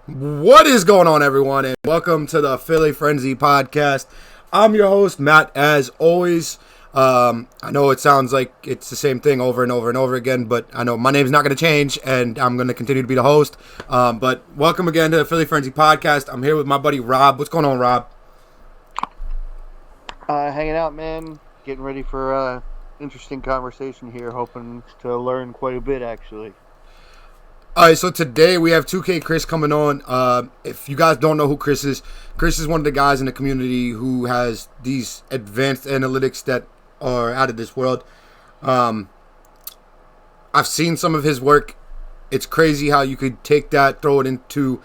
What is going on, everyone, and welcome to the Philly Frenzy podcast. I'm your host, Matt, as always. I know it sounds like it's the same thing over and over and over again, but I know my name's not going to change, and I'm going to continue to be the host. But welcome again to the Philly Frenzy podcast. I'm here with my buddy Rob. What's going on, Rob? Hanging out, man. Getting ready for interesting conversation here. Hoping to learn quite a bit, actually. All right, so today we have 2K Chris coming on. If you guys don't know who Chris is one of the guys in the community who has these advanced analytics that are out of this world. I've seen some of his work. It's crazy how you could take that, throw it into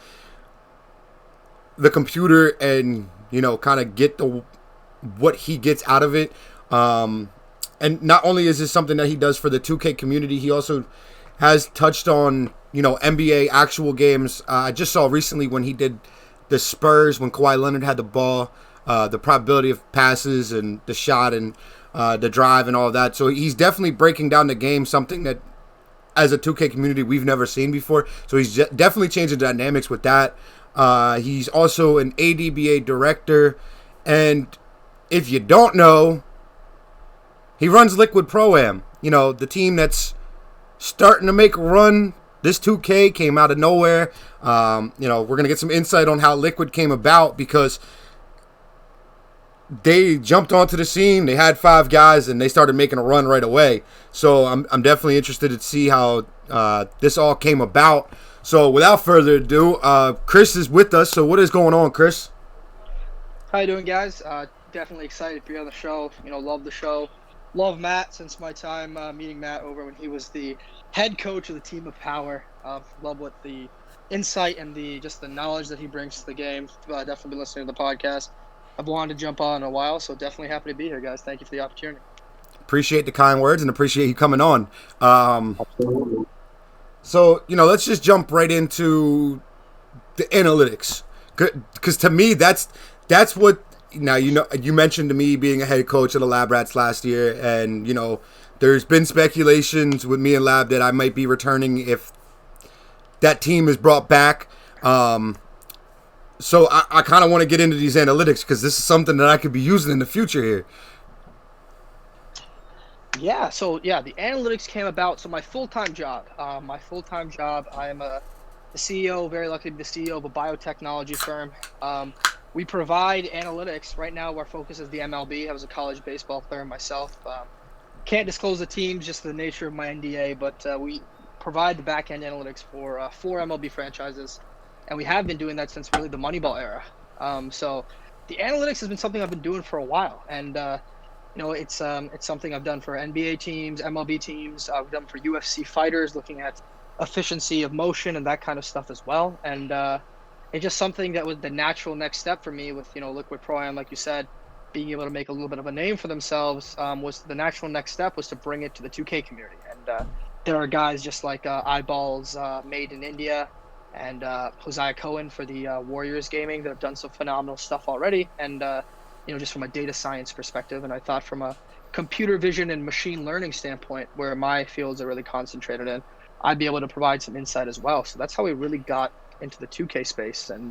the computer, and kind of get what he gets out of it. And not only is this something that he does for the 2K community, he also has touched on NBA actual games. I just saw recently when he did the Spurs when Kawhi Leonard had the ball, the probability of passes and the shot and the drive and all of that. So he's definitely breaking down the game, something that as a 2K community we've never seen before. So he's definitely changing the dynamics with that. He's also an ADBA director, and if you don't know, he runs Liquid Pro-Am. The team that's starting to make a run. This 2K came out of nowhere. We're going to get some insight on how Liquid came about because they jumped onto the scene. They had 5 guys, and they started making a run right away. So I'm definitely interested to see how this all came about. So without further ado, Chris is with us. So what is going on, Chris? How you doing, guys? Definitely excited to be on the show. Love the show. Love Matt since my time meeting Matt over when he was the head coach of the Team of Power. Love what the insight and the knowledge that he brings to the game. Definitely been listening to the podcast. I've wanted to jump on in a while, so definitely happy to be here, guys. Thank you for the opportunity. Appreciate the kind words and appreciate you coming on. Absolutely. So, let's just jump right into the analytics. Because to me, that's what. Now, you mentioned to me being a head coach of the Lab Rats last year, and, there's been speculations with me and Lab that I might be returning if that team is brought back. So I kind of want to get into these analytics because this is something that I could be using in the future here. Yeah, the analytics came about. So my full-time job, I am the CEO, very lucky to be the CEO of a biotechnology firm. We provide analytics. Right now, our focus is the MLB. I was a college baseball player myself. Can't disclose the teams, just the nature of my NDA, but we provide the back-end analytics for 4 MLB franchises, and we have been doing that since really the Moneyball era. So the analytics has been something I've been doing for a while, and it's something I've done for NBA teams, MLB teams. I've done for UFC fighters, looking at efficiency of motion and that kind of stuff as well. And it's just something that was the natural next step for me with Liquid Pro-Am, like you said, being able to make a little bit of a name for themselves. Was the natural next step was to bring it to the 2K community. And there are guys just like Eyeballs Made in India and Hosea Cohen for the Warriors Gaming that have done some phenomenal stuff already. And just from a data science perspective, and I thought from a computer vision and machine learning standpoint, where my fields are really concentrated in, I'd be able to provide some insight as well. So that's how we really got into the 2K space. And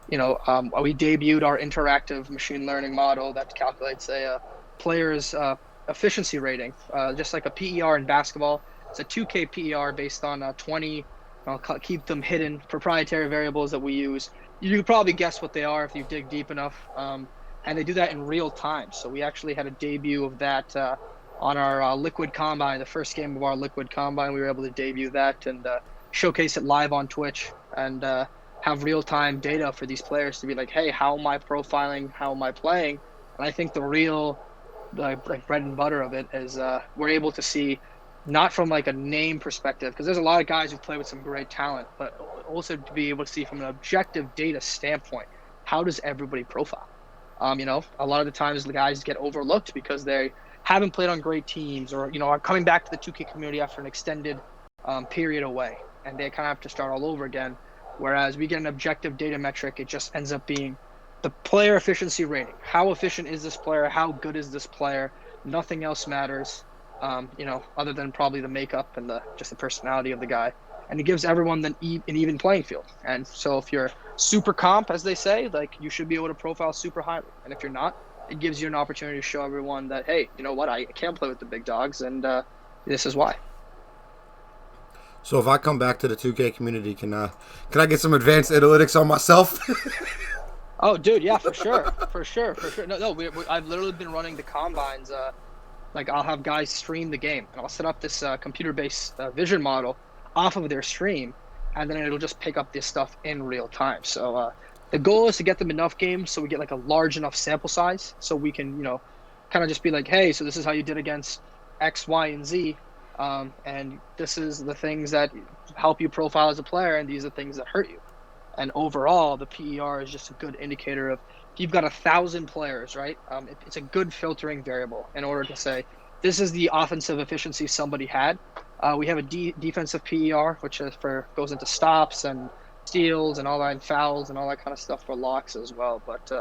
we debuted our interactive machine learning model that calculates a player's efficiency rating, just like a PER in basketball. It's a 2K PER based on 20, I'll keep them hidden, proprietary variables that we use. You can probably guess what they are if you dig deep enough. And they do that in real time. So we actually had a debut of that on our Liquid Combine, the first game of our Liquid Combine. We were able to debut that and showcase it live on Twitch and have real-time data for these players to be like, hey, how am I profiling? How am I playing? And I think the real bread and butter of it is we're able to see not from like a name perspective, because there's a lot of guys who play with some great talent, but also to be able to see from an objective data standpoint, how does everybody profile? A lot of the times the guys get overlooked because they haven't played on great teams or, are coming back to the 2K community after an extended period away, and they kind of have to start all over again. Whereas we get an objective data metric, it just ends up being the player efficiency rating. How efficient is this player? How good is this player? Nothing else matters, other than probably the makeup and just the personality of the guy. and it gives everyone an even playing field. And so if you're super comp, as they say, like you should be able to profile super highly. And if you're not, it gives you an opportunity to show everyone that, hey, you know what, I can't play with the big dogs, and this is why. So if I come back to the 2K community, can I get some advanced analytics on myself? Oh, dude, yeah, for sure. No, I've literally been running the combines. Like I'll have guys stream the game, and I'll set up this computer-based vision model off of their stream, and then it'll just pick up this stuff in real time. So the goal is to get them enough games so we get like a large enough sample size, so we can, you know, kind of just be like, hey, so this is how you did against X, Y, and Z, and this is the things that help you profile as a player, and these are the things that hurt you. And overall, the PER is just a good indicator of if you've got 1,000 players, right? It's a good filtering variable in order to say this is the offensive efficiency somebody had. We have a defensive PER, which is goes into stops and steals and all that, and fouls and all that kind of stuff for locks as well. But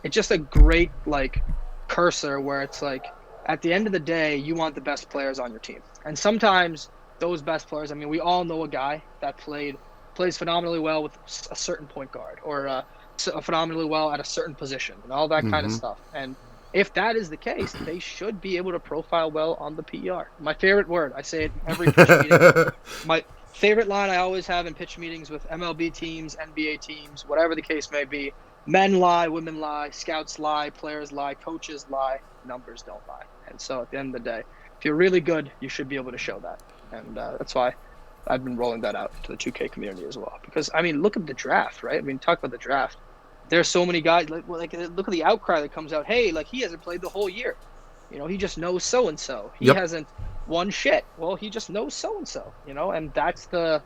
it's just a great like cursor where it's like at the end of the day, you want the best players on your team, and sometimes those best players. I mean, we all know a guy that plays phenomenally well with a certain point guard, or phenomenally well at a certain position, and all that kind of stuff. And if that is the case, they should be able to profile well on the PER. My favorite word, I say it every pitch meeting. My favorite line I always have in pitch meetings with MLB teams, NBA teams, whatever the case may be: men lie, women lie, scouts lie, players lie, coaches lie, numbers don't lie. And so at the end of the day, if you're really good, you should be able to show that. And that's why I've been rolling that out to the 2K community as well. Because, I mean, look at the draft, right? I mean, talk about the draft. There's so many guys, like look at the outcry that comes out. Hey, like, he hasn't played the whole year. You know, he just knows so-and-so. He hasn't won shit. Well, he just knows so-and-so, you know? And that's the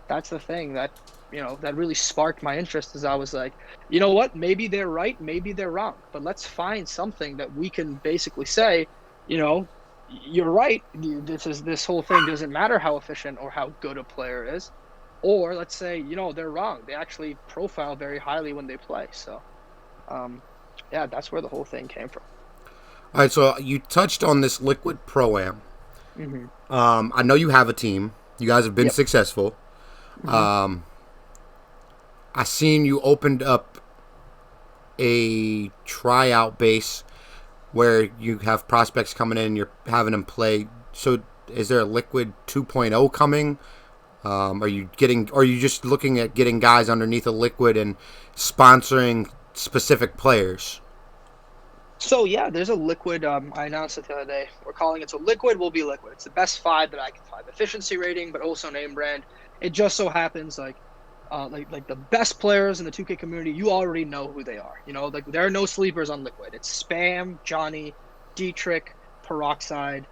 thing that, you know, that really sparked my interest, is I was like, you know what? Maybe they're right, maybe they're wrong. But let's find something that we can basically say, you know, you're right. This whole thing doesn't matter how efficient or how good a player is, or let's say, you know, they're wrong. They actually profile very highly when they play. So, yeah, that's where the whole thing came from. All right, so you touched on this Liquid Pro-Am. I know you have a team. You guys have been successful. I seen you opened up a tryout base where you have prospects coming in and you're having them play. So is there a Liquid 2.0 coming? Are you just looking at getting guys underneath a Liquid and sponsoring specific players? So yeah, there's a Liquid. I announced it the other day. We're calling it, so Liquid will be Liquid. It's the best 5 that I can find. Efficiency rating, but also name brand. It just so happens like the best players in the 2K community, you already know who they are. You know, like there are no sleepers on Liquid. It's Spam, Johnny, Dietrich, Peroxide,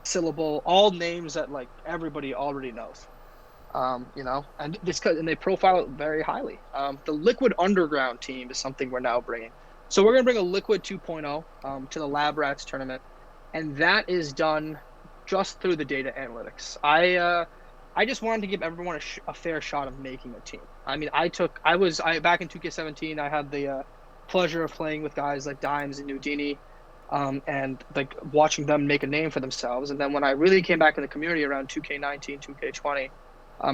Syllable, all names that like everybody already knows. You know, and they profile it very highly. The Liquid Underground team is something we're now bringing. So we're gonna bring a Liquid 2.0 to the Lab Rats tournament, and that is done just through the data analytics. I just wanted to give everyone a fair shot of making a team. I mean, back in 2K17, I had the pleasure of playing with guys like Dimes and Nudini, and like watching them make a name for themselves. And then when I really came back in the community around 2K19, 2K20,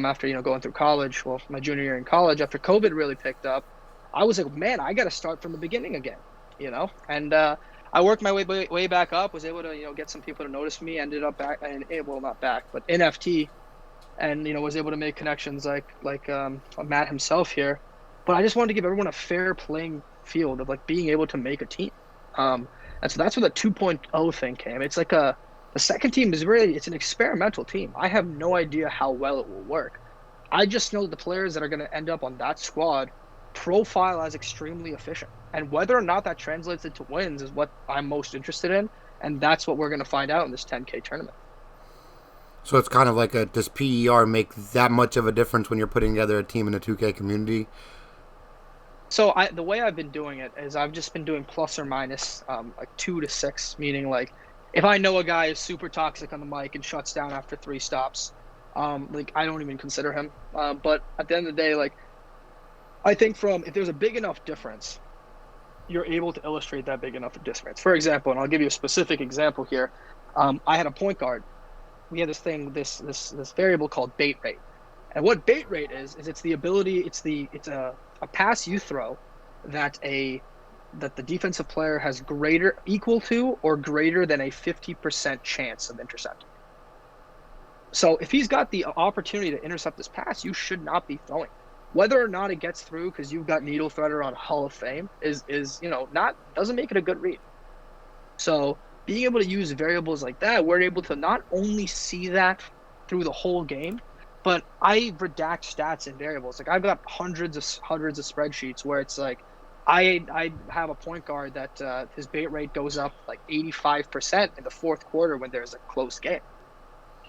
after, you know, going through college, well, my junior year in college, after COVID really picked up, I was like, man, I got to start from the beginning again, you know? And I worked my way back up, was able to, you know, get some people to notice me, ended up back, well, not back, but NFT, and, you know, was able to make connections like Matt himself here. But I just wanted to give everyone a fair playing field of like being able to make a team. And so that's where the 2.0 thing came. It's like the second team is really, it's an experimental team. I have no idea how well it will work. I just know that the players that are going to end up on that squad profile as extremely efficient. And whether or not that translates into wins is what I'm most interested in. And that's what we're going to find out in this 10K tournament. So it's kind of like does PER make that much of a difference when you're putting together a team in the 2K community? So the way I've been doing it is I've just been doing plus or minus like 2 to 6, meaning like if I know a guy is super toxic on the mic and shuts down after 3 stops, like I don't even consider him. But at the end of the day, like I think if there's a big enough difference, you're able to illustrate that big enough difference. For example, and I'll give you a specific example here. I had a point guard. We had this thing, this variable called bait rate, And what bait rate is it's the ability, it's a pass you throw that the defensive player has equal to or greater than a 50% chance of intercepting. So if he's got the opportunity to intercept this pass, you should not be throwing. Whether or not it gets through because you've got Needle Threader on Hall of Fame is not doesn't make it a good read. So being able to use variables like that, we're able to not only see that through the whole game, but I redact stats and variables. Like I've got hundreds of spreadsheets where it's like I have a point guard that his bait rate goes up like 85% in the fourth quarter when there's a close game,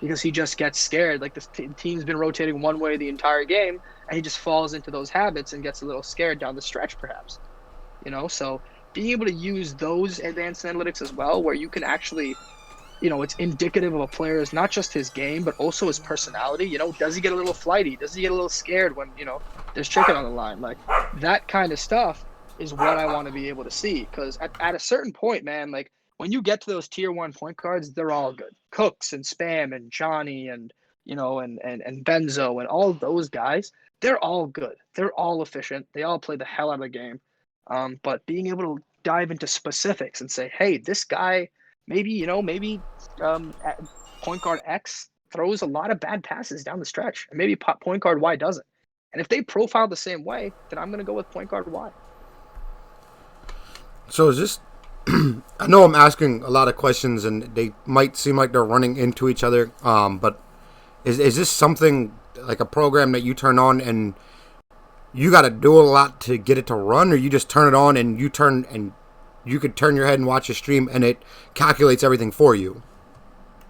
because he just gets scared. Like this team's been rotating one way the entire game, and he just falls into those habits and gets a little scared down the stretch, perhaps. So being able to use those advanced analytics as well, where you can actually, it's indicative of a player's not just his game, but also his personality. Does he get a little flighty? Does he get a little scared when, there's chicken on the line? Like that kind of stuff is what I want to be able to see. Because at a certain point, man, like when you get to those tier 1 point guards, they're all good. Cooks and Spam and Johnny and, and Benzo and all those guys, they're all good. They're all efficient. They all play the hell out of the game. But being able to dive into specifics and say, hey, this guy, maybe point guard X throws a lot of bad passes down the stretch, and maybe point guard Y doesn't. And if they profile the same way, then I'm going to go with point guard Y. So is this, I know I'm asking a lot of questions and they might seem like they're running into each other, but is this something like a program that you turn on and you got to do a lot to get it to run, or you just turn it on and you could turn your head and watch a stream and it calculates everything for you?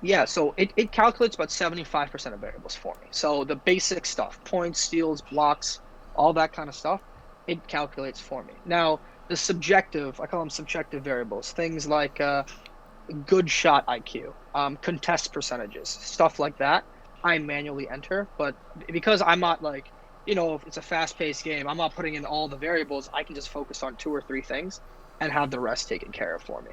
Yeah, so it calculates about 75% of variables for me. So the basic stuff, points, steals, blocks, all that kind of stuff, it calculates for me. Now, the subjective, I call them subjective variables, things like good shot IQ, contest percentages, stuff like that, I manually enter. But because I'm not like, if it's a fast-paced game, I'm not putting in all the variables. I can just focus on 2 or 3 things and have the rest taken care of for me.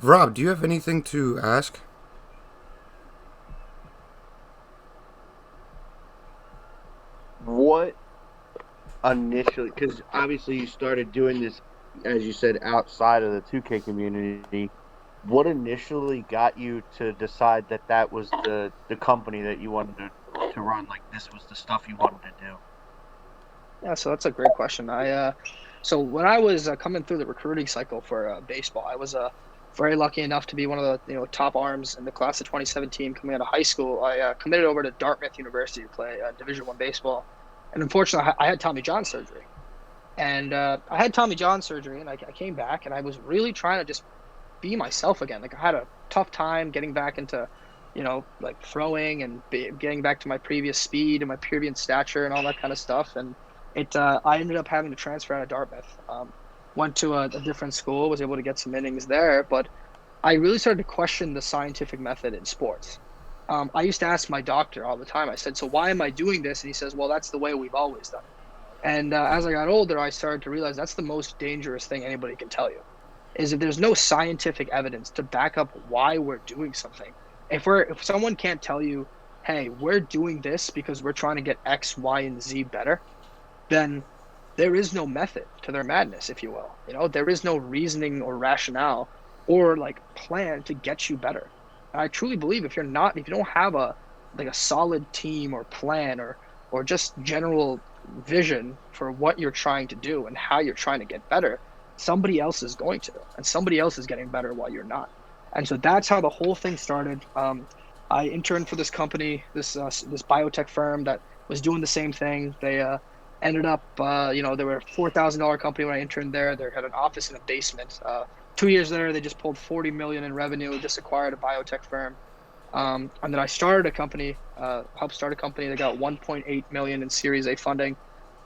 Rob, do you have anything to ask? What initially, because obviously you started doing this, as you said, outside of the 2K community, what initially got you to decide that was the company that you wanted to run? Like, this was the stuff you wanted to do? Yeah, so that's a great question. So when I was coming through the recruiting cycle for baseball, I was very lucky enough to be one of the top arms in the class of 2017 coming out of high school. I committed over to Dartmouth University to play Division I baseball, and unfortunately, I had Tommy John surgery. And I had Tommy John surgery, and I came back, and I was really trying to just be myself again. Like I had a tough time getting back into, like throwing and getting back to my previous speed and my previous stature and all that kind of stuff. And I ended up having to transfer out of Dartmouth. Went to a different school, was able to get some innings there, but I really started to question the scientific method in sports. I used to ask my doctor all the time. I said, so why am I doing this? And he says, well, that's the way we've always done it. And as I got older, I started to realize that's the most dangerous thing anybody can tell you, is if there's no scientific evidence to back up why we're doing something. If someone can't tell you, hey, we're doing this because we're trying to get X, Y, and Z better, then there is no method to their madness, if you will. There is no reasoning or rationale or like plan to get you better. And I truly believe if you don't have a solid team or plan or just general vision for what you're trying to do and how you're trying to get better, somebody else is going to, and somebody else is getting better while you're not. And so that's how the whole thing started. I interned for this company, this biotech firm that was doing the same thing. They ended up, they were a $4,000 company when I interned there. They had an office in a basement. 2 years later, they just pulled $40 million in revenue, just acquired a biotech firm. And then I started a company, helped start a company that got $1.8 million in Series A funding,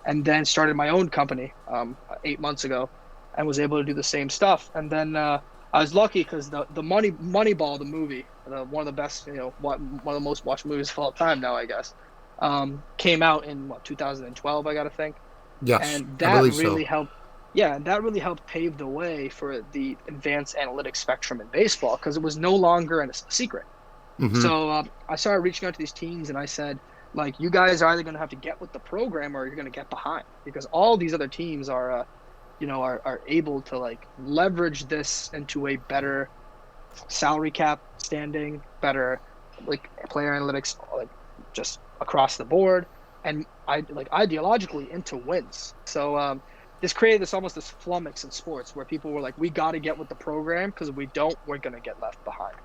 and then started my own company 8 months ago, and was able to do the same stuff. And then I was lucky because the Moneyball, the movie, one of the best, one of the most watched movies of all time now, I guess, came out in 2012, I gotta think. Yes, and that really helped. Yeah, that really helped pave the way for the advanced analytics spectrum in baseball, because it was no longer a secret. So I started reaching out to these teams, and I said, like, you guys are either going to have to get with the program or you're going to get behind, because all these other teams are, are able to like leverage this into a better salary cap standing, better like player analytics, like just across the board, and I like ideologically into wins. So this created this flummox in sports where people were like, we got to get with the program, because if we don't, we're going to get left behind.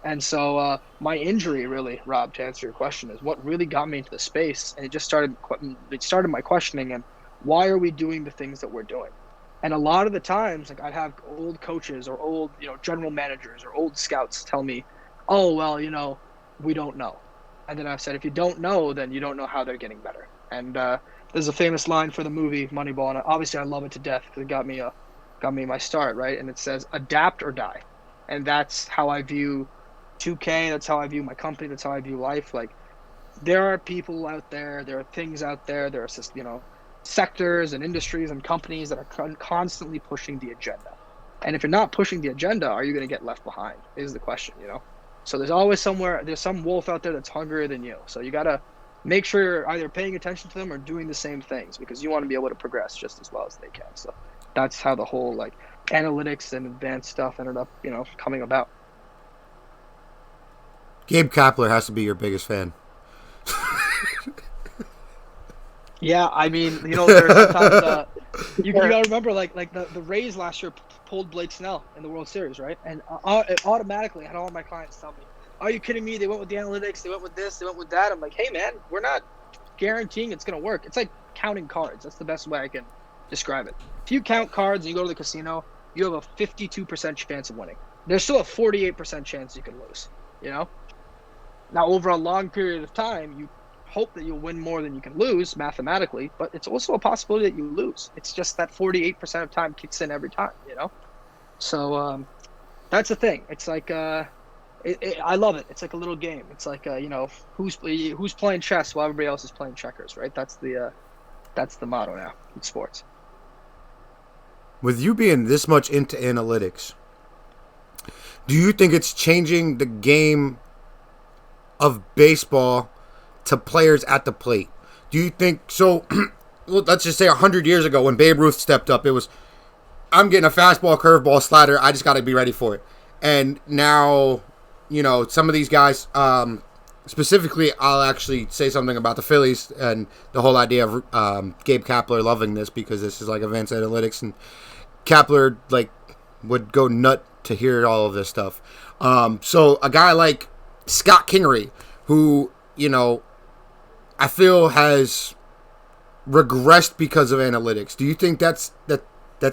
And so my injury, really, Rob, to answer your question, is what really got me into the space, and it started my questioning, and why are we doing the things that we're doing? And a lot of the times, like, I'd have old coaches or old, general managers or old scouts tell me, oh, well, we don't know. And then I've said, if you don't know, then you don't know how they're getting better. And there's a famous line for the movie Moneyball, and obviously I love it to death because it got me my start, right? And it says, adapt or die. And that's how I view 2K. That's how I view my company. That's how I view life. Like, there are people out there, there are things out there, there are, sectors and industries and companies that are constantly pushing the agenda. And if you're not pushing the agenda, are you going to get left behind is the question, So there's always there's some wolf out there that's hungrier than you. So you got to make sure you're either paying attention to them or doing the same things, because you want to be able to progress just as well as they can. So that's how the whole like analytics and advanced stuff ended up, coming about. Gabe Kapler has to be your biggest fan. Yeah, I mean, there's sometimes you gotta remember, like the Rays last year pulled Blake Snell in the World Series, right? And it automatically had all my clients tell me, "Are you kidding me? They went with the analytics, they went with this, they went with that." I'm like, "Hey, man, we're not guaranteeing it's gonna work. It's like counting cards. That's the best way I can describe it. If you count cards and you go to the casino, you have a 52% chance of winning. There's still a 48% chance you can lose. Now, over a long period of time, you hope that you'll win more than you can lose mathematically, but it's also a possibility that you lose. It's just that 48% of time kicks in every time, So that's the thing. It's like I love it. It's like a little game. It's like who's playing chess while everybody else is playing checkers, right? That's the motto now in sports. With you being this much into analytics, do you think it's changing the game of baseball to players at the plate? Do you think so? Let's just say 100 years ago when Babe Ruth stepped up, it was, I'm getting a fastball, curveball, slider, I just got to be ready for it. And now, some of these guys, specifically, I'll actually say something about the Phillies and the whole idea of Gabe Kapler loving this, because this is like advanced analytics, and Kapler would go nut to hear all of this stuff. So a guy like Scott Kingery, who I feel has regressed because of analytics. Do you think that's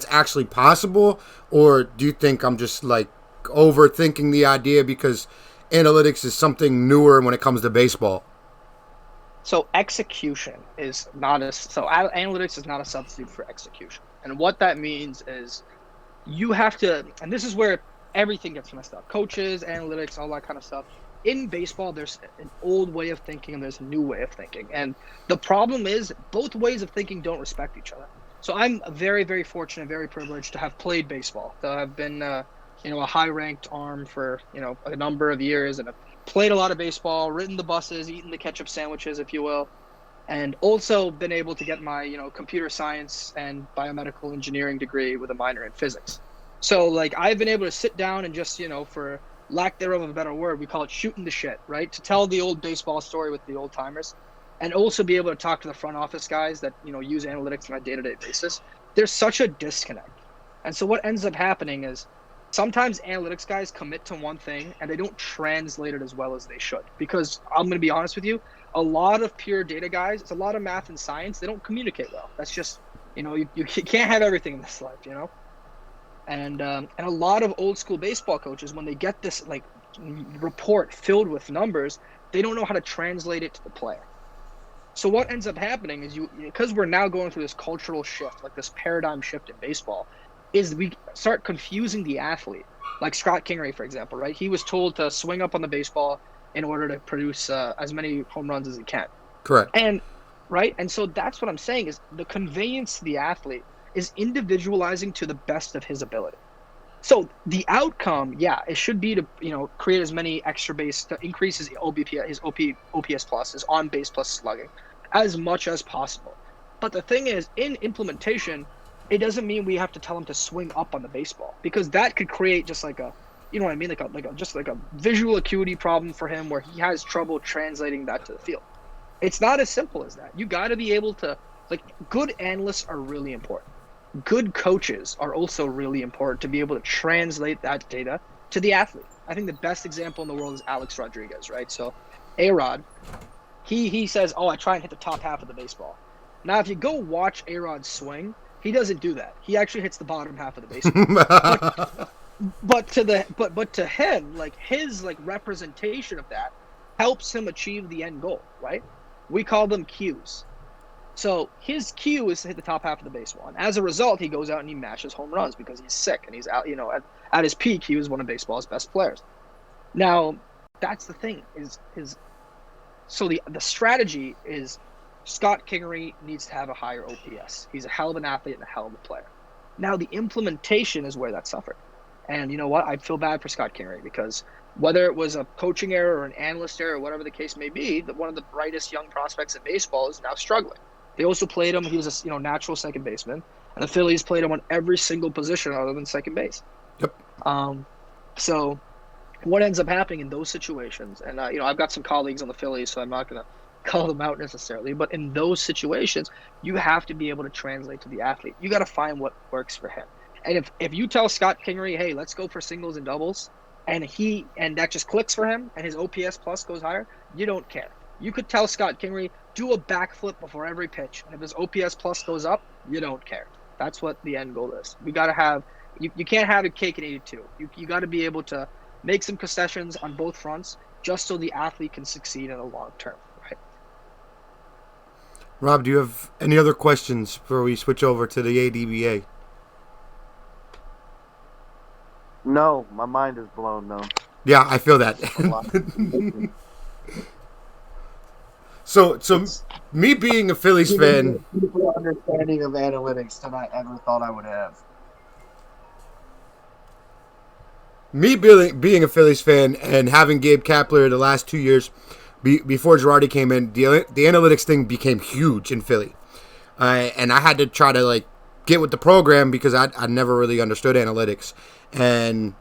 actually possible, or do you think I'm just overthinking the idea because analytics is something newer when it comes to baseball? So execution is not analytics is not a substitute for execution. And what that means is you have to, and this is where everything gets messed up. Coaches, analytics, all that kind of stuff. In baseball, there's an old way of thinking and there's a new way of thinking. And the problem is both ways of thinking don't respect each other. So I'm very, very fortunate, very privileged to have played baseball. So I've been, a high-ranked arm for, a number of years, and I've played a lot of baseball, ridden the buses, eaten the ketchup sandwiches, if you will, and also been able to get my, computer science and biomedical engineering degree with a minor in physics. So, I've been able to sit down and just, for lack thereof of a better word, we call it shooting the shit, right? To tell the old baseball story with the old timers, and also be able to talk to the front office guys that, use analytics on a day-to-day basis. There's such a disconnect. And so what ends up happening is sometimes analytics guys commit to one thing and they don't translate it as well as they should. Because I'm going to be honest with you, a lot of pure data guys, it's a lot of math and science, they don't communicate well. That's just, you can't have everything in this life, And a lot of old school baseball coaches, when they get this report filled with numbers, they don't know how to translate it to the player. So what ends up happening is because we're now going through this cultural shift, this paradigm shift in baseball, is we start confusing the athlete. Like Scott Kingery, for example, right? He was told to swing up on the baseball in order to produce as many home runs as he can. Correct. And so that's what I'm saying is the conveyance to the athlete is individualizing to the best of his ability. So the outcome, yeah, it should be to create as many extra base to increase his OPS plus, his on base plus slugging, as much as possible. But the thing is, in implementation, it doesn't mean we have to tell him to swing up on the baseball, because that could create just like a, you know what I mean, like a visual acuity problem for him where he has trouble translating that to the field. It's not as simple as that. You got to be able to, like, good analysts are really important. Good coaches are also really important to be able to translate that data to the athlete. I think the best example in the world is Alex Rodriguez, right? So A-Rod, he says, I try and hit the top half of the baseball. Now, if you go watch A-Rod swing, he doesn't do that. He actually hits the bottom half of the baseball. but to him, like, his like representation of that helps him achieve the end goal, right? We call them cues. So his cue is to hit the top half of the baseball. And as a result, he goes out and he mashes home runs because he's sick and he's out, at his peak, he was one of baseball's best players. Now, that's the thing so the strategy is Scott Kingery needs to have a higher OPS. He's a hell of an athlete and a hell of a player. Now, the implementation is where that suffered. And you know what? I feel bad for Scott Kingery because whether it was a coaching error or an analyst error or whatever the case may be, that one of the brightest young prospects in baseball is now struggling. They also played him. He was a natural second baseman, and the Phillies played him on every single position other than second base. Yep. So what ends up happening in those situations, and I've got some colleagues on the Phillies, so I'm not going to call them out necessarily, but in those situations, you have to be able to translate to the athlete. You got to find what works for him. And if you tell Scott Kingery, hey, let's go for singles and doubles, and that just clicks for him, and his OPS plus goes higher, you don't care. You could tell Scott Kingery, do a backflip before every pitch, and if his OPS plus goes up, you don't care. That's what the end goal is. We got to have you can't have a cake and eat it too. You got to be able to make some concessions on both fronts just so the athlete can succeed in the long term. Right? Rob, do you have any other questions before we switch over to the ADBA? No, my mind is blown though. Yeah, I feel that. So me being a Phillies fan, Beautiful understanding of analytics that I ever thought I would have. me being a Phillies fan and having Gabe Kapler the last 2 years before Girardi came in, the analytics thing became huge in Philly, and I had to try to like get with the program because I never really understood analytics, and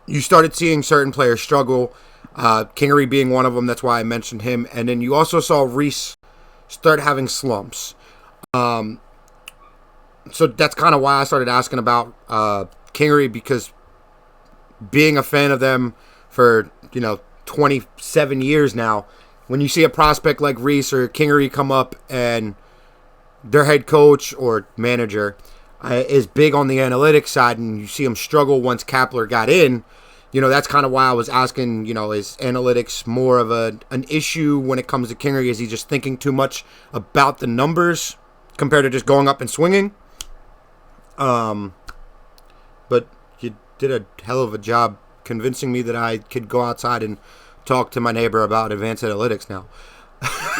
you started seeing certain players struggle. Kingery being one of them, that's why I mentioned him. And then you also saw Reese start having slumps. So that's kind of why I started asking about Kingery, because being a fan of them for 27 years now, when you see a prospect like Reese or Kingery come up and their head coach or manager is big on the analytics side, and you see them struggle once Kapler got in, that's kind of why I was asking, is analytics more of an issue when it comes to Kingery? Is he just thinking too much about the numbers compared to just going up and swinging? But you did a hell of a job convincing me that I could go outside and talk to my neighbor about advanced analytics now.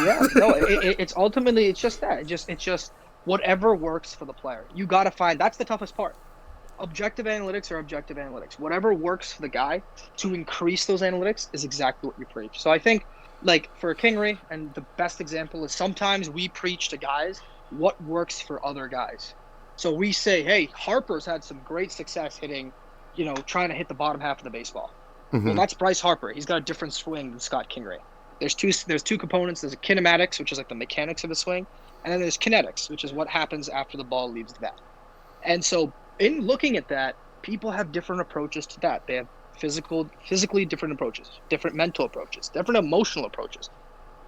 Yeah, no, it's ultimately, it's just that. It's just whatever works for the player. You got to find, that's the toughest part. Objective analytics are objective analytics. Whatever works for the guy to increase those analytics is exactly what you preach. So I think, like, for Kingery, and the best example is sometimes we preach to guys what works for other guys. So we say, hey, Harper's had some great success hitting, trying to hit the bottom half of the baseball. Mm-hmm. Well, that's Bryce Harper. He's got a different swing than Scott Kingery. There's two components. There's a kinematics, which is like the mechanics of the swing, and then there's kinetics, which is what happens after the ball leaves the bat. And so in looking at that, people have different approaches to that. They have physically different approaches, different mental approaches, different emotional approaches,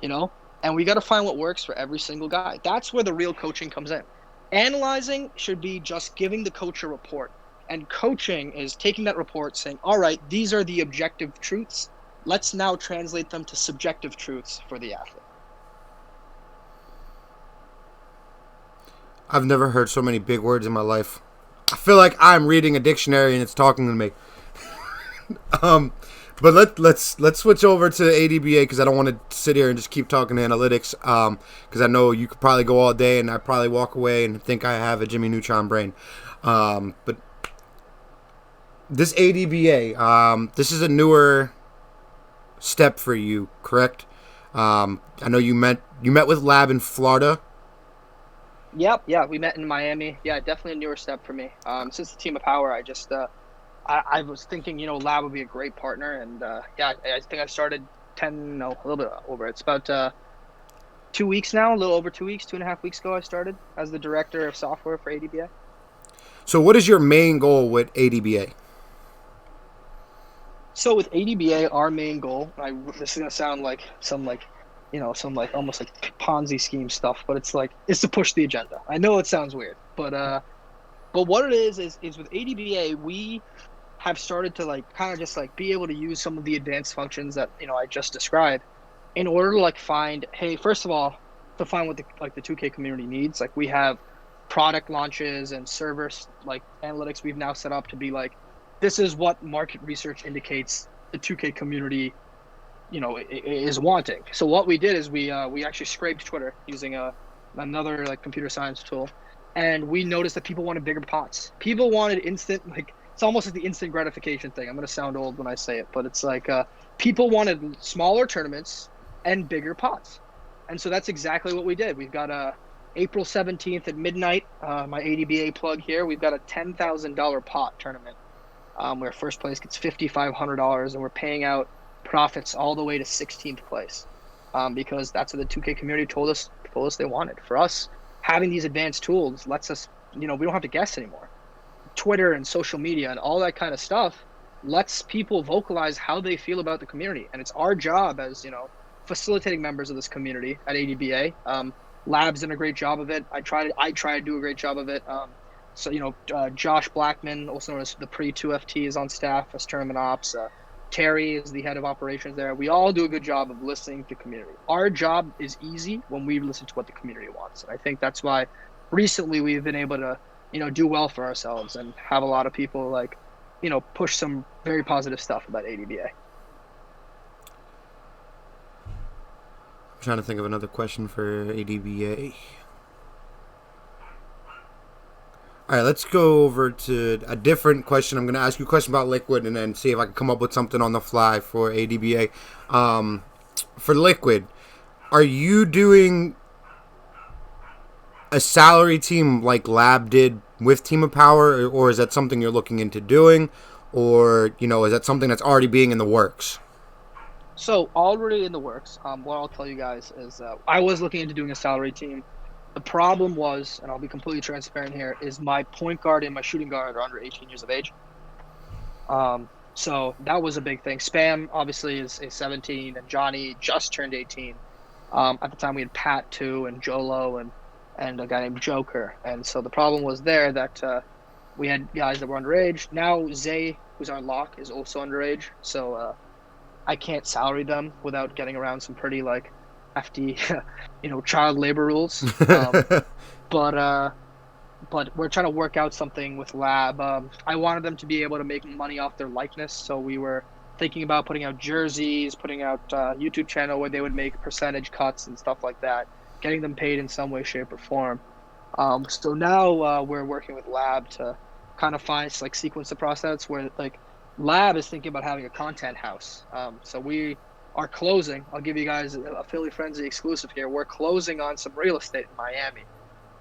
and we got to find what works for every single guy. That's where the real coaching comes in. Analyzing should be just giving the coach a report, and coaching is taking that report, saying, all right, these are the objective truths. Let's now translate them to subjective truths for the athlete. I've never heard so many big words in my life. I feel like I'm reading a dictionary and it's talking to me. But let's switch over to ADBA, because I don't want to sit here and just keep talking analytics. Because I know you could probably go all day and I probably walk away and think I have a Jimmy Neutron brain. But this ADBA, this is a newer step for you, correct? I know you met with Lab in Florida. Yep, yeah, we met in Miami. Yeah, definitely a newer step for me. Since the Team of Power, I was thinking, Lab would be a great partner, and yeah, I think I started a little bit over. It's about 2 weeks now, a little over 2 weeks, 2.5 weeks ago. I started as the director of software for ADBA. So, what is your main goal with ADBA? So with ADBA, our main goal, this is gonna sound like some almost like Ponzi scheme stuff, but it's to push the agenda. I know it sounds weird, but what it is with ADBA, we have started to kind of just be able to use some of the advanced functions that I just described in order to find, hey, first of all, to find what the 2K community needs. We have product launches and server analytics we've now set up to be this is what market research indicates the 2K community is wanting. So what we did is we actually scraped Twitter using another computer science tool, and we noticed that people wanted bigger pots. People wanted instant, it's almost like the instant gratification thing. I'm going to sound old when I say it, but it's people wanted smaller tournaments and bigger pots. And so that's exactly what we did. We've got April 17th at midnight, my ADBA plug here. We've got a $10,000 pot tournament where first place gets $5,500, and we're paying out profits all the way to 16th place because that's what the 2K community told us they wanted. For us, having these advanced tools lets us, we don't have to guess anymore. Twitter and social media and all that kind of stuff lets people vocalize how they feel about the community, and it's our job as facilitating members of this community at ADBA. Lab's done a great job of it. I try to do a great job of it. So Josh Blackman, also known as the pre-2FT, is on staff as tournament ops. Terry is the head of operations there. We all do a good job of listening to community. Our job is easy when we listen to what the community wants, and I think that's why recently we've been able to do well for ourselves and have a lot of people push some very positive stuff about ADBA. I'm trying to think of another question for ADBA. All right, let's go over to a different question. I'm going to ask you a question about Liquid and then see if I can come up with something on the fly for ADBA. For Liquid, are you doing a salary team like Lab did with Team of Power, or is that something you're looking into doing, or is that something that's already being in the works? So already in the works. What I'll tell you guys is I was looking into doing a salary team. The problem was, and I'll be completely transparent here, is my point guard and my shooting guard are under 18 years of age. So that was a big thing. Spam obviously is 17, and Johnny just turned 18. At the time we had Pat too, and Jolo, and a guy named Joker. And so the problem was there that we had guys that were underage. Now Zay, who's our lock, is also underage. So I can't salary them without getting around some pretty hefty, child labor rules. But we're trying to work out something with Lab. I wanted them to be able to make money off their likeness, so we were thinking about putting out jerseys, putting out YouTube channel where they would make percentage cuts and stuff like that, getting them paid in some way, shape, or form. So now we're working with Lab to kind of sequence the process where Lab is thinking about having a content house. So we are closing. I'll give you guys a Philly Frenzy exclusive here. We're closing on some real estate in Miami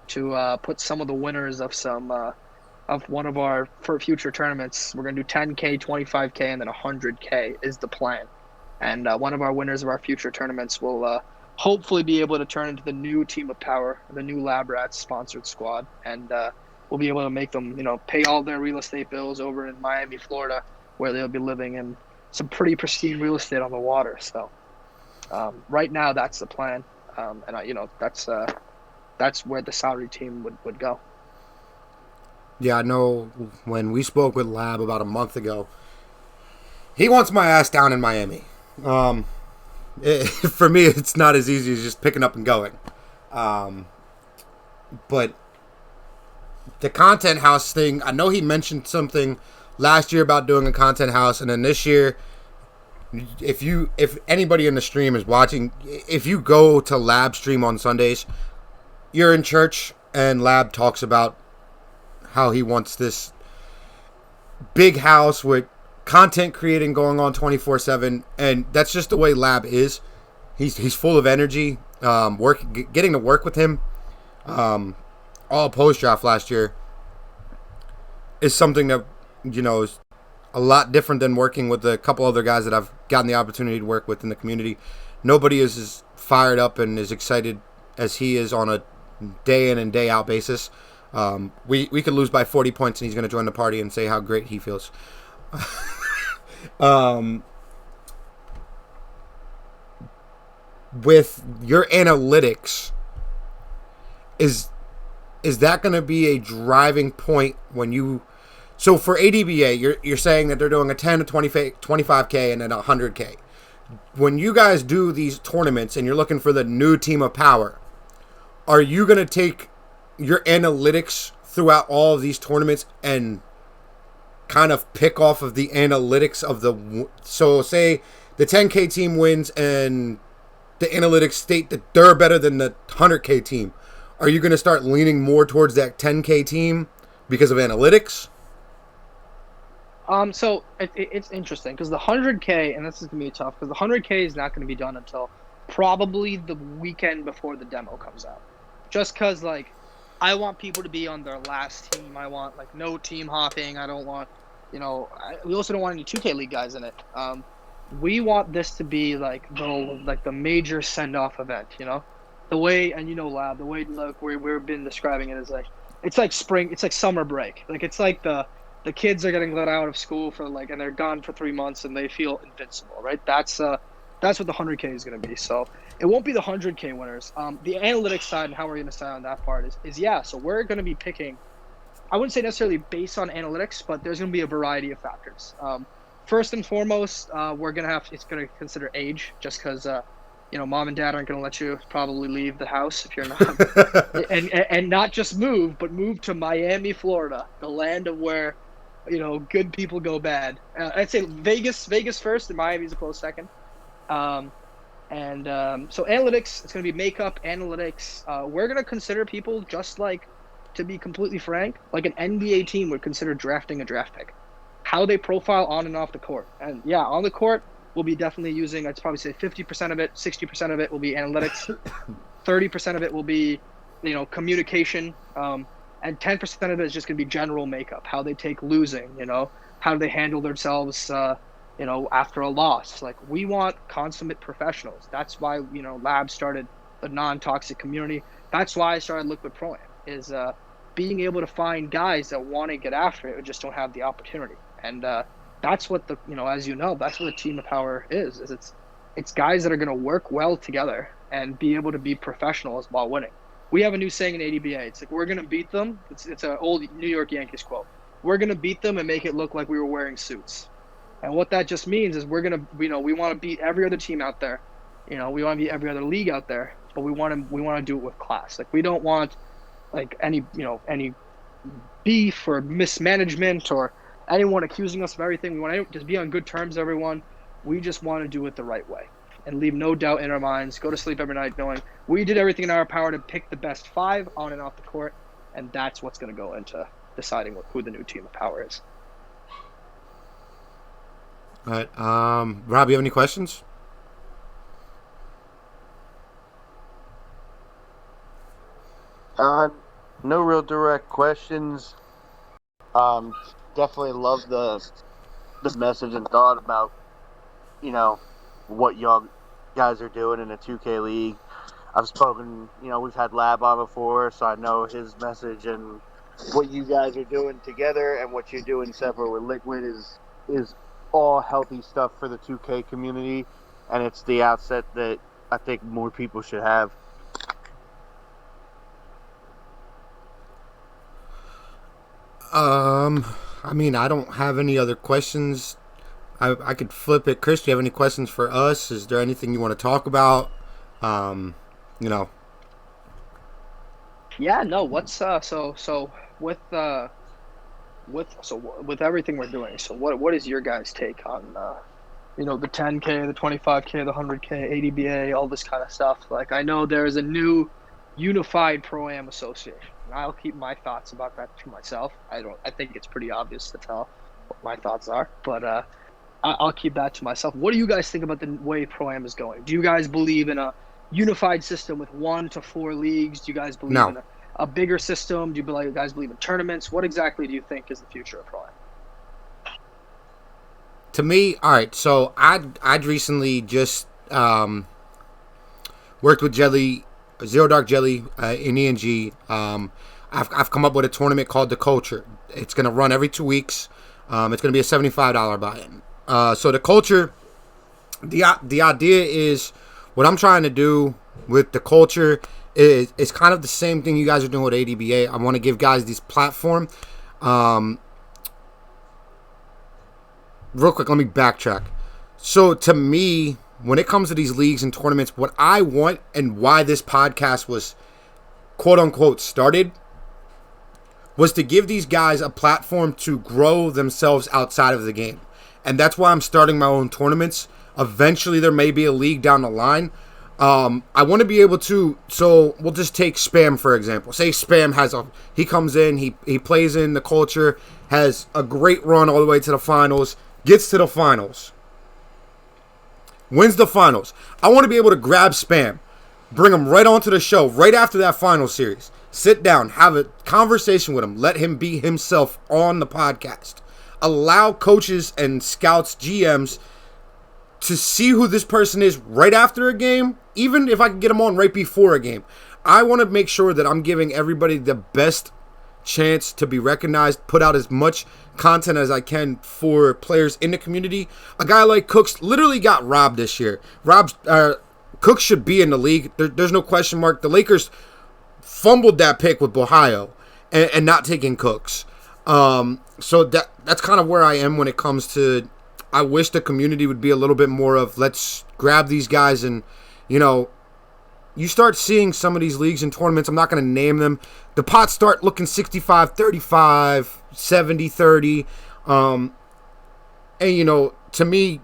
to put some of the winners of some of one of our future tournaments. We're going to do 10K, 25K, and then 100K is the plan. And one of our winners of our future tournaments will hopefully be able to turn into the new Team of Power, the new Lab Rats sponsored squad. And we'll be able to make them, pay all their real estate bills over in Miami, Florida, where they'll be living in some pretty pristine real estate on the water. So right now that's the plan. And that's where the salary team would go. Yeah, I know when we spoke with Lab about a month ago, he wants my ass down in Miami. For me, it's not as easy as just picking up and going. But the content house thing, I know he mentioned something last year about doing a content house, and then this year, if anybody in the stream is watching, if you go to Lab stream on Sundays, you're in church and Lab talks about how he wants this big house with content creating going on 24/7, and that's just the way Lab is. He's full of energy. Getting to work with him, all post draft last year, is something that is a lot different than working with a couple other guys that I've gotten the opportunity to work with in the community. Nobody is as fired up and as excited as he is on a day in and day out basis. We could lose by 40 points and he's going to join the party and say how great he feels. With your analytics, is that going to be a driving point when you? So for ADBA, you're saying that they're doing a 10 to 25K and then 100K. When you guys do these tournaments and you're looking for the new team of power, are you going to take your analytics throughout all of these tournaments and kind of pick off of the analytics of the... So say the 10K team wins and the analytics state that they're better than the 100K team. Are you going to start leaning more towards that 10K team because of analytics? So it's interesting because the 100K, and this is going to be tough, because the 100K is not going to be done until probably the weekend before the demo comes out. Just because, like, I want people to be on their last team. I want, like, no team hopping. I don't want, we also don't want any 2K League guys in it. We want this to be, like, the major send-off event, The way, and Lab, the way, like, we've been describing it is, like, it's like spring, it's like summer break. Like, it's like the kids are getting let out of school for and they're gone for 3 months and they feel invincible, right? That's what the 100K is going to be. So it won't be the 100K winners. The analytics side and how we're going to decide on that part is so we're going to be picking, I wouldn't say necessarily based on analytics, but there's going to be a variety of factors. First and foremost, it's going to consider age, just because, mom and dad aren't going to let you probably leave the house if you're not, and not just move, but move to Miami, Florida, the land of where, good people go bad. I'd say Vegas first, and Miami's a close second. So analytics, it's going to be makeup, analytics. We're going to consider people just like, to be completely frank, like an NBA team would consider drafting a draft pick. How they profile on and off the court. And yeah, on the court, we'll be definitely using, I'd probably say 50% of it, 60% of it will be analytics. 30% of it will be, communication. And 10% of it is just going to be general makeup, how they take losing, how do they handle themselves, after a loss. Like, we want consummate professionals. That's why, Lab started the non-toxic community. That's why I started Liquid Pro-Am, is being able to find guys that want to get after it but just don't have the opportunity. And that's what that's what a team of power is it's guys that are going to work well together and be able to be professionals while winning. We have a new saying in ADBA. It's like, we're going to beat them. It's an old New York Yankees quote. We're going to beat them and make it look like we were wearing suits. And what that just means is we're going to, we want to beat every other team out there. We want to beat every other league out there, but we want to do it with class. Like, we don't want like any beef or mismanagement or anyone accusing us of everything. We want to just be on good terms with everyone. We just want to do it the right way and leave no doubt in our minds. Go to sleep every night knowing we did everything in our power to pick the best 5 on and off the court, and that's what's going to go into deciding who the new team of power is. All right. Rob, you have any questions? No real direct questions. Definitely love the message and thought about, what young guys are doing in a 2K league. I've spoken, we've had Lab on before, so I know his message, and what you guys are doing together and what you're doing separate with Liquid is all healthy stuff for the 2K community, and it's the outset that I think more people should have. I don't have any other questions. I could flip it. Chris, do you have any questions for us? Is there anything you want to talk about? Yeah, no. What's so with everything we're doing? So what is your guys' take on the 10K, the 25K, the 100K, ADBA, all this kind of stuff? Like, I know there's a new unified Pro-Am association. I'll keep my thoughts about that to myself. I think it's pretty obvious to tell. what my thoughts are, but I'll keep that to myself. What do you guys think about the way Pro-Am is going? Do you guys believe in a unified system with 1 to 4 leagues? Do you guys believe No. in a bigger system? Do you guys believe in tournaments? What exactly do you think is the future of Pro-Am? To me, all right. So I'd recently just worked with Jelly, Zero Dark Jelly in ENG. I've come up with a tournament called The Culture. It's going to run every 2 weeks. It's going to be a $75 buy-in. So The Culture, the idea is, what I'm trying to do with The Culture is kind of the same thing you guys are doing with ADBA. I want to give guys this platform. Real quick, let me backtrack. So to me, when it comes to these leagues and tournaments, what I want and why this podcast was quote unquote started was to give these guys a platform to grow themselves outside of the game. And that's why I'm starting my own tournaments. Eventually there may be a league down the line. I want to be able to, so we'll just take Spam for example. Say Spam he comes in, he plays in The Culture, has a great run all the way to the finals, gets to the finals, wins the finals. I want to be able to grab Spam, bring him right onto the show right after that final series, sit down, have a conversation with him, let him be himself on the podcast, allow coaches and scouts, GMs to see who this person is right after a game, even if I can get him on right before a game. I want to make sure that I'm giving everybody the best chance to be recognized, put out as much content as I can for players in the community. A guy like Cooks literally got robbed this year. Cooks should be in the league. There's no question mark. The Lakers fumbled that pick with Ohio and not taking Cooks. So that's kind of where I am when it comes to, I wish the community would be a little bit more of, let's grab these guys. And, you start seeing some of these leagues and tournaments, I'm not going to name them, the pots start looking 65-35, 70-30. And, to me,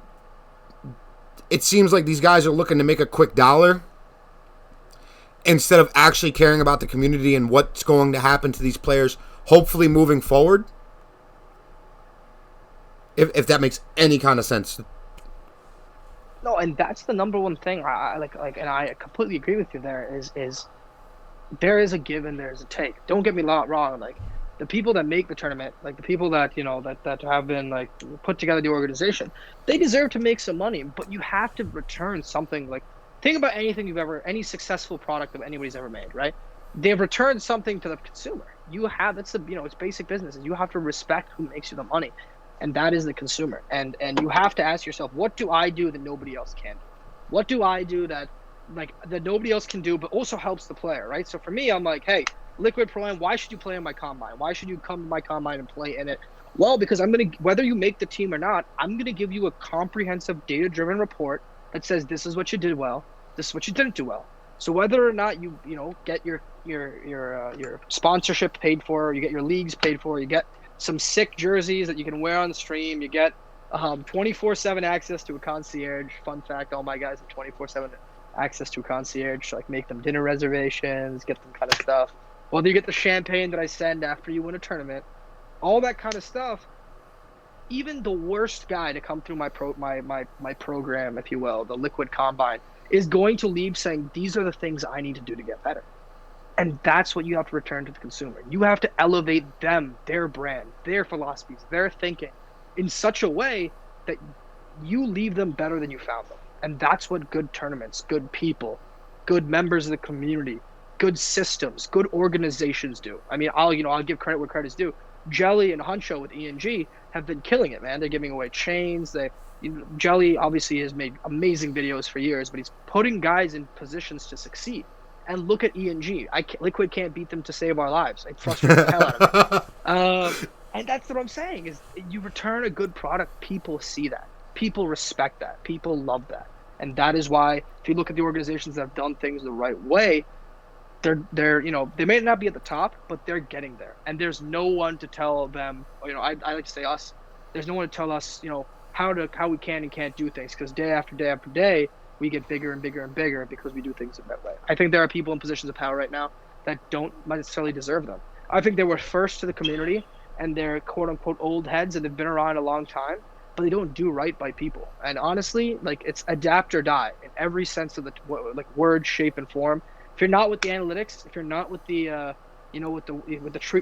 it seems like these guys are looking to make a quick dollar instead of actually caring about the community and what's going to happen to these players, hopefully moving forward. If that makes any kind of sense. No, and that's the number one thing. I like, and I completely agree with you. There is there is a give and there's a take. Don't get me wrong. Like, the people that make the tournament, like the people that that have been like put together the organization, they deserve to make some money. But you have to return something. Like, think about any successful product that anybody's ever made, right? They've returned something to the consumer. It's basic business. You have to respect who makes you the money. And that is the consumer. And you have to ask yourself, what do I do that nobody else can do? What do I do that nobody else can do, but also helps the player, right? So for me, I'm like, hey, Liquid Pro-Am, why should you play in my combine? Why should you come to my combine and play in it? Well, because whether you make the team or not, I'm going to give you a comprehensive data-driven report that says this is what you did well, this is what you didn't do well. So whether or not you get your sponsorship paid for, you get your leagues paid for, you get some sick jerseys that you can wear on the stream. You get 24/7 access to a concierge. Fun fact: all my guys have 24/7 access to a concierge. So, like, make them dinner reservations, get them kind of stuff. Whether you get the champagne that I send after you win a tournament, all that kind of stuff. Even the worst guy to come through my program, if you will, the Liquid Combine, is going to leave saying, these are the things I need to do to get better. And that's what you have to return to the consumer. You have to elevate them, their brand, their philosophies, their thinking in such a way that you leave them better than you found them. And that's what good tournaments, good people, good members of the community, good systems, good organizations do. I mean, I'll give credit where credit's due. Jelly and Huncho with ENG have been killing it, man. They're giving away chains. Jelly obviously has made amazing videos for years, but he's putting guys in positions to succeed. And look at ENG. Liquid can't beat them to save our lives. It frustrates the hell out of me. And that's what I'm saying, is you return a good product, people see that. People respect that. People love that. And that is why, if you look at the organizations that have done things the right way, they're they may not be at the top, but they're getting there. And there's no one to tell them, I like to say us, there's no one to tell us, how we can and can't do things, because day after day after day, we get bigger and bigger and bigger because we do things in that way. I think there are people in positions of power right now that don't necessarily deserve them. I think they were first to the community, and they're quote unquote old heads and they've been around a long time, but they don't do right by people. And honestly, like it's adapt or die in every sense of the like word, shape, and form. If you're not with the analytics, if you're not with the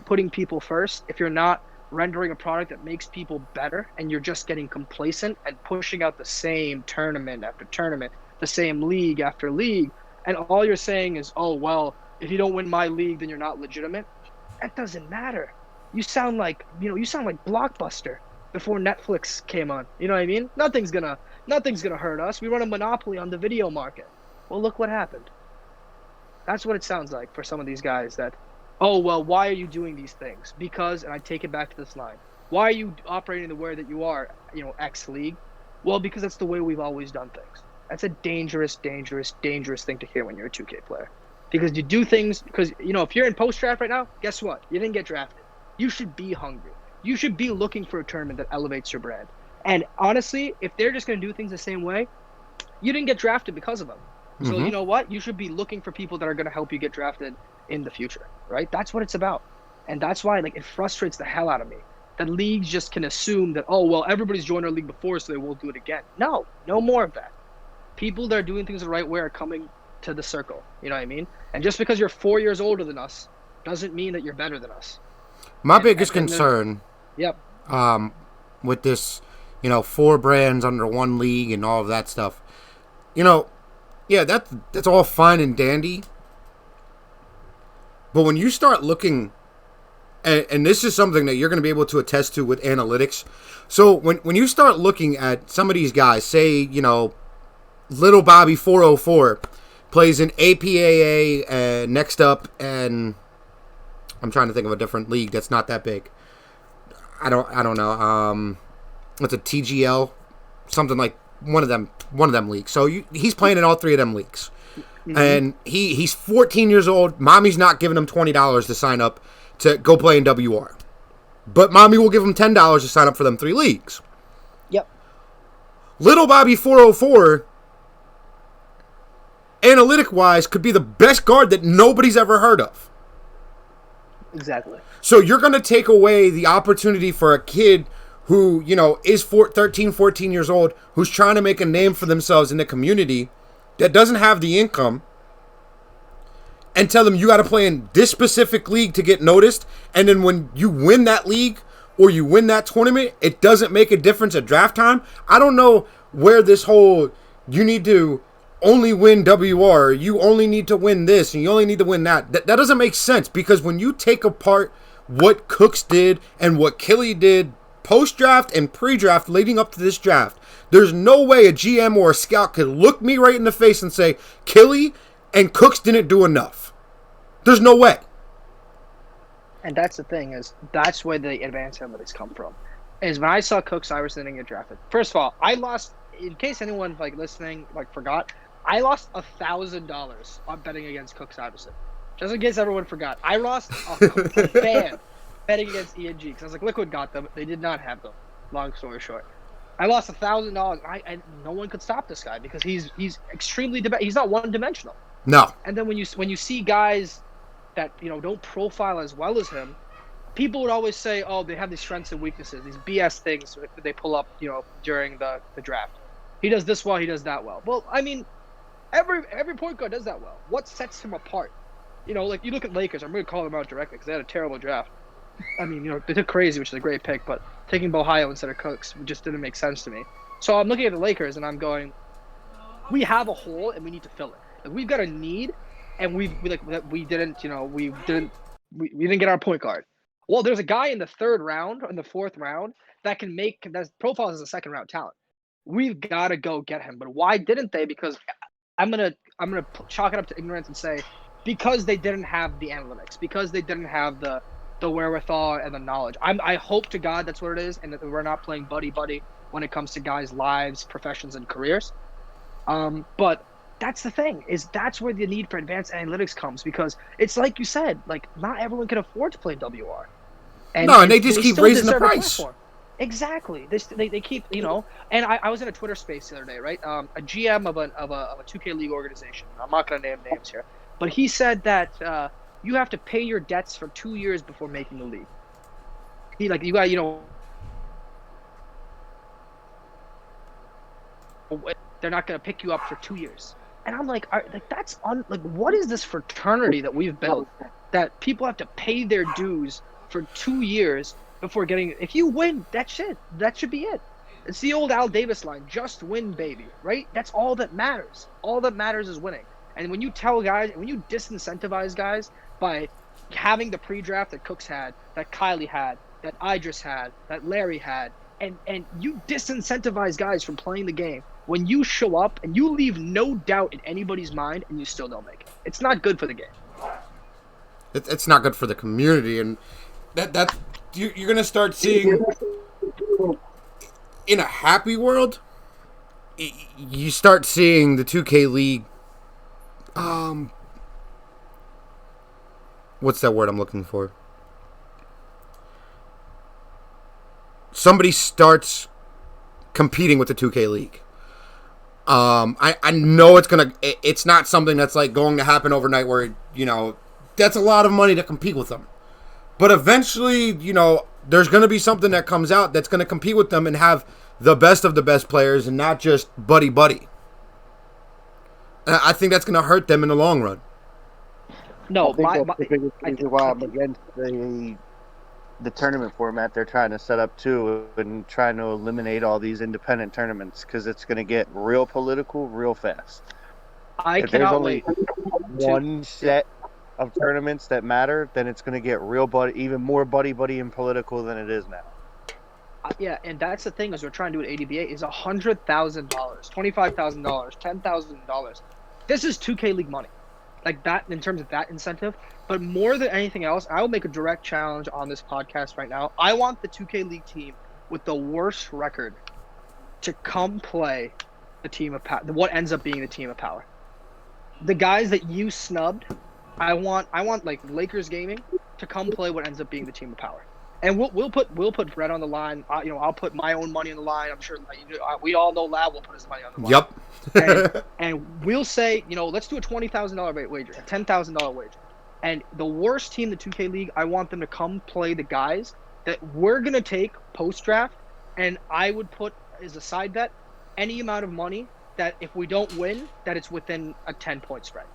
putting people first, if you're not rendering a product that makes people better, and you're just getting complacent and pushing out the same tournament after tournament, the same league after league, and all you're saying is, oh well, if you don't win my league, then you're not legitimate. That doesn't matter. You sound like Blockbuster before Netflix came on. You know what I mean? Nothing's gonna hurt us. We run a monopoly on the video market. Well, look what happened. That's what it sounds like for some of these guys that, oh, well, why are you doing these things? Because, and I take it back to this line, why are you operating the way that you are, X league? Well, because that's the way we've always done things. That's a dangerous, dangerous, dangerous thing to hear when you're a 2K player. Because you do things, because, if you're in post-draft right now, guess what? You didn't get drafted. You should be hungry. You should be looking for a tournament that elevates your brand. And honestly, if they're just going to do things the same way, you didn't get drafted because of them. So you know what? You should be looking for people that are going to help you get drafted in the future, right? That's what it's about. And that's why it frustrates the hell out of me that leagues just can assume that, oh, well, everybody's joined our league before, so they won't do it again. No more of that. People that are doing things the right way are coming to the circle. You know what I mean? And just because you're 4 years older than us doesn't mean that you're better than us. My biggest concern with this, 4 brands under one league and all of that stuff, yeah, that's all fine and dandy. But when you start looking, and this is something that you're going to be able to attest to with analytics. So when you start looking at some of these guys, say, Little Bobby 404 plays in APAA next up, and I'm trying to think of a different league that's not that big. I don't know. What's a TGL? Something like one of them leagues. So he's playing in all 3 of them leagues. Mm-hmm. And he's 14 years old. Mommy's not giving him $20 to sign up to go play in WR. But mommy will give him $10 to sign up for them 3 leagues. Yep. Little Bobby 404, analytic-wise, could be the best guard that nobody's ever heard of. Exactly. So you're going to take away the opportunity for a kid who, is 13, 14 years old, who's trying to make a name for themselves in the community, that doesn't have the income, and tell them you got to play in this specific league to get noticed, and then when you win that league or you win that tournament, it doesn't make a difference at draft time. I don't know where this whole, you need to only win WR, you only need to win this, and you only need to win that. That doesn't make sense, because when you take apart what Cooks did and what Killy did post-draft and pre-draft leading up to this draft, there's no way a GM or a scout could look me right in the face and say, Killy and Cooks didn't do enough. There's no way. And that's the thing, is that's where the advanced analytics come from. Is when I saw Cooks Iverson didn't get drafted. First of all, I lost, in case anyone listening forgot, I lost $1,000 on betting against Cooks Iverson. Just in case everyone forgot. I lost a fan betting against ENG because I was like, Liquid got them. They did not have them. Long story short. I lost $1,000. And no one could stop this guy because he's extremely he's not one-dimensional. No. And then when you see guys that don't profile as well as him, people would always say, oh, they have these strengths and weaknesses, these BS things that they pull up during the draft. He does this well, he does that well. Well, I mean, every point guard does that well. What sets him apart? You look at Lakers. I'm going to call them out directly because they had a terrible draft. I mean, they took Crazy, which is a great pick, but taking Bohio instead of Cooks just didn't make sense to me. So I'm looking at the Lakers and I'm going, we have a hole and we need to fill it. We've got a need, and we didn't get our point guard. Well, there's a guy in the 3rd round or in the 4th round that profiles as a 2nd round talent. We've got to go get him. But why didn't they? Because I'm gonna chalk it up to ignorance and say, because they didn't have the analytics, because they didn't have the wherewithal and the knowledge. I hope to God that's what it is, and that we're not playing buddy when it comes to guys' lives, professions, and careers. But that's the thing, is that's where the need for advanced analytics comes, because it's like you said, not everyone can afford to play WR. And they just keep raising the price. Exactly. They keep, and I was in a Twitter space the other day, right? A GM of a 2K league organization. I'm not going to name names here, but he said that you have to pay your debts for 2 years before making the league. you got, they're not going to pick you up for 2 years. And I'm like, what is this fraternity that we've built that people have to pay their dues for 2 years before getting? If you win, that's it. That should be it. It's the old Al Davis line: "Just win, baby." Right? That's all that matters. All that matters is winning. And when you tell guys, when you disincentivize guys by having the pre-draft that Cooks had, that Kylie had, that Idris had, that Larry had, and you disincentivize guys from playing the game, when you show up and you leave no doubt in anybody's mind and you still don't make it, it's not good for the game. It's not good for the community, and that you're gonna start seeing in a happy world. You start seeing the 2K League. What's that word I'm looking for? Somebody starts competing with the 2K League. I know it's not something that's like going to happen overnight where, that's a lot of money to compete with them. But eventually, there's going to be something that comes out that's going to compete with them and have the best of the best players and not just buddy. And I think that's going to hurt them in the long run. No, I think that's the biggest reason why I'm against the tournament format they're trying to set up too, and trying to eliminate all these independent tournaments, because it's going to get real political real fast. If there's only one set of tournaments that matter, then it's going to get even more buddy and political than it is now. Yeah, and that's the thing is we're trying to do at ADBA is $100,000, $25,000, $10,000. This is 2K League money. Like that, in terms of that incentive. But more than anything else, I will make a direct challenge on this podcast right now. I want the 2K League team with the worst record to come play the team of power. What ends up being the team of power. The guys that you snubbed, I want like Lakers Gaming to come play what ends up being the team of power. And we'll put Brett on the line. I'll put my own money on the line. I'm sure we all know Lab will put his money on the line. Yep. and we'll say, let's do a $20,000 wager, a $10,000 wager. And the worst team, the 2K League, I want them to come play the guys that we're gonna take post draft. And I would put as a side bet any amount of money that if we don't win, that it's within a 10-point spread.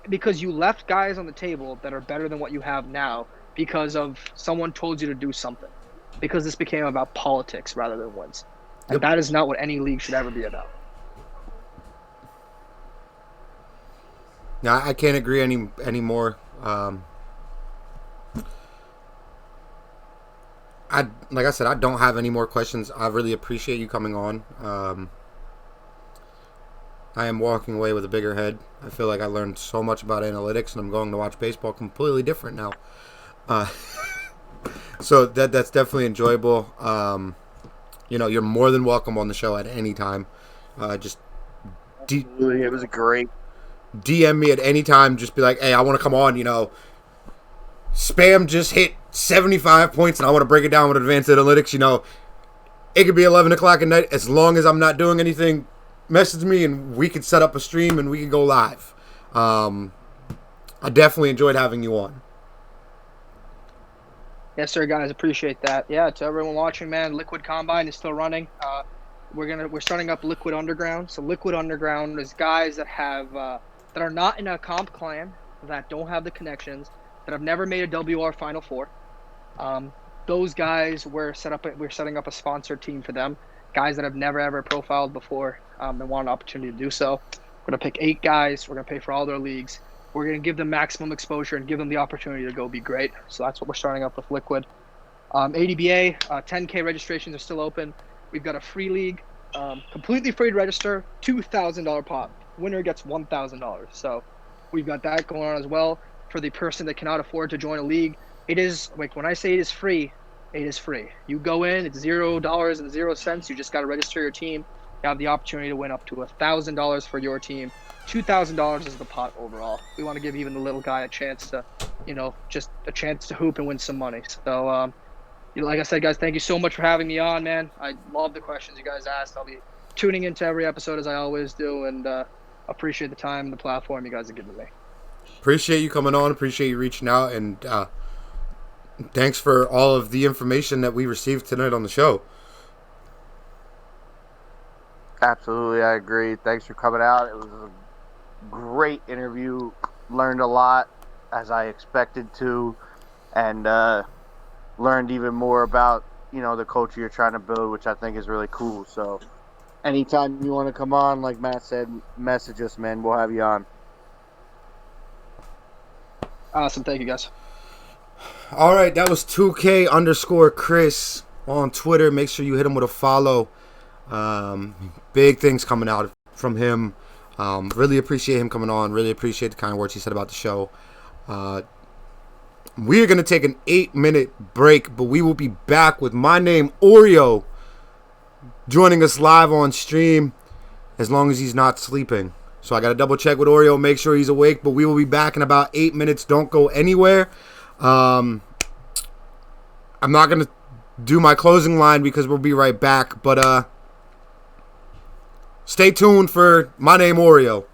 Because you left guys on the table that are better than what you have now because of someone told you to do something. Because this became about politics rather than wins. And that is not what any league should ever be about. No, I can't agree any more. Like I said, I don't have any more questions. I really appreciate you coming on. I am walking away with a bigger head. I feel like I learned so much about analytics, and I'm going to watch baseball completely different now. So that's definitely enjoyable. You're more than welcome on the show at any time. It was great. DM me at any time. Just be like, hey, I want to come on. Spam just hit 75 points, and I want to break it down with advanced analytics. It could be 11 o'clock at night. As long as I'm not doing anything, message me and we can set up a stream and we can go live. I definitely enjoyed having you on. Yes, sir, guys. Appreciate that. Yeah, to everyone watching, man, Liquid Combine is still running. We're starting up Liquid Underground. So Liquid Underground is guys that have that are not in a comp clan, that don't have the connections, that have never made a WR Final Four. Those guys we're setting up a sponsored team for them. Guys that have never ever profiled before and want an opportunity to do so. We're gonna pick 8 guys. We're gonna pay for all their leagues. We're gonna give them maximum exposure and give them the opportunity to go be great. So that's what we're starting up with Liquid. ADBA 10K registrations are still open. We've got a free league, completely free to register. $2,000 pot. Winner gets $1,000. So we've got that going on as well for the person that cannot afford to join a league. It is when I say it is free. It is free. You go in, it's $0.00. You just got to register your team. You have the opportunity to win up to $1,000 for your team. $2,000 is the pot overall. We want to give even the little guy a chance to, just a chance to hoop and win some money. So, like I said, guys, thank you so much for having me on, man. I love the questions you guys asked. I'll be tuning into every episode as I always do, and appreciate the time and the platform you guys are giving me. Appreciate you coming on. Appreciate you reaching out, and thanks for all of the information that we received tonight on the show. Absolutely, I agree. Thanks for coming out. It was a great interview. Learned a lot, as I expected to, and learned even more about, the culture you're trying to build, which I think is really cool. So anytime you want to come on, like Matt said, message us, man. We'll have you on. Awesome. Thank you, guys. All right, that was 2K_Chris on Twitter. Make sure you hit him with a follow. Big things coming out from him. Really appreciate him coming on. Really appreciate the kind words he said about the show. We are going to take an 8-minute break, but we will be back with my name, Oreo, joining us live on stream as long as he's not sleeping. So I got to double check with Oreo, make sure he's awake, but we will be back in about 8 minutes. Don't go anywhere. I'm not going to do my closing line because we'll be right back, but stay tuned for my name, Oreo.